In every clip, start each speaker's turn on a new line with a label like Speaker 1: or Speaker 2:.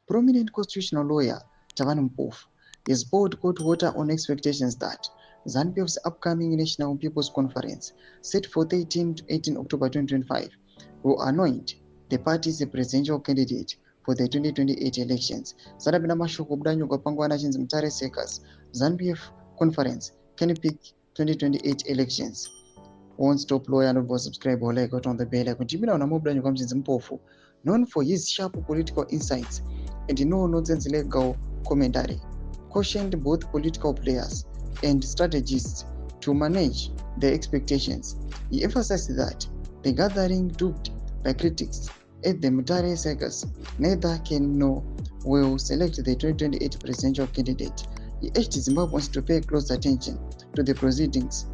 Speaker 1: prominent constitutional lawyer Tavan Mpofu has poured cold water on expectations that ZANU-PF's upcoming National People's Conference, set for 13 to 18 October 2025, will anoint the party's presidential candidate for the 2028 elections. Sadabina mashoko budanyo pangwana chinzi mutare sekas. ZANU-PF conference can pick 2028 elections. One stop lawyer not for subscribe or like on the bell icon. Timina na mobudanyo kwa Mchinzi Mpofu, known for his sharp political insights and no nonsense legal commentary, cautioned both political players and strategists to manage their expectations. He emphasized that the gathering duped by critics at the Mutare circus neither can nor will select the 2028 presidential candidate. He urged Zimbabweans to pay close attention to the proceedings,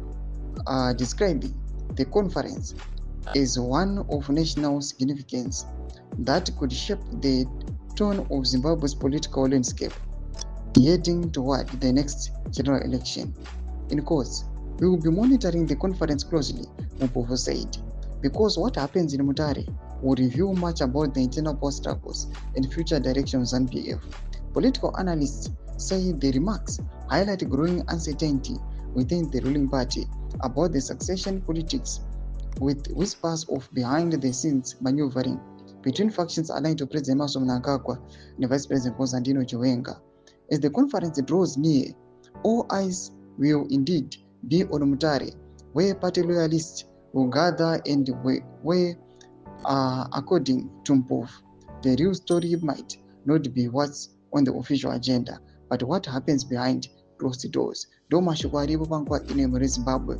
Speaker 1: describing the conference as one of national significance that could shape the tone of Zimbabwe's political landscape heading toward the next general election. In course, we will be monitoring the conference closely, Mpofu said, because what happens in Mutare will reveal much about the internal power struggles and future directions of ZANU-PF. Political analysts say the remarks highlight growing uncertainty within the ruling party about the succession politics, with whispers of behind-the-scenes maneuvering between factions aligned to President Mnangagwa and Vice President Konstantino Chiwenga. As the conference draws near, all eyes will indeed be on Mutare, where party loyalists will gather and where, according to Mpofu, the real story might not be what's on the official agenda, but what happens behind closed doors. Doma shukaribu pangwa ine muri Zimbabwe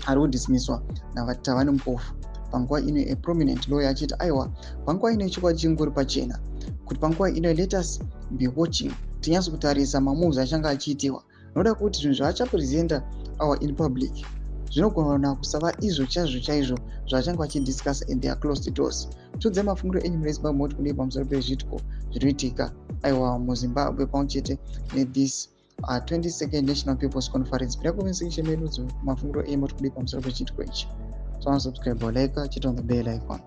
Speaker 1: ari dismisswa na Tavan Mpofu. Pangwa ine a prominent lawyer achiti aiwa pangwa ine chikwa chingori pachena kuti pangwa ine let us be watching tinyaso kutarisa mamoves achanga achiitiwa noda kuti zvinhu zvaachapresenta our in public zvinogona kusava izvo chaizvo zvachanga vachidiscuss in their closed doors. Tudze mafungiro enyu muri Zimbabwe moti kudii pamusoro pezvitiko zvinoitika aiwa muZimbabwe pamwechete nethis 22nd National People's Conference. Pira comment section medu mafungiro enyu moti kudii pamusoro pechitiko ichi. So subscribe or like, hit on the bell icon.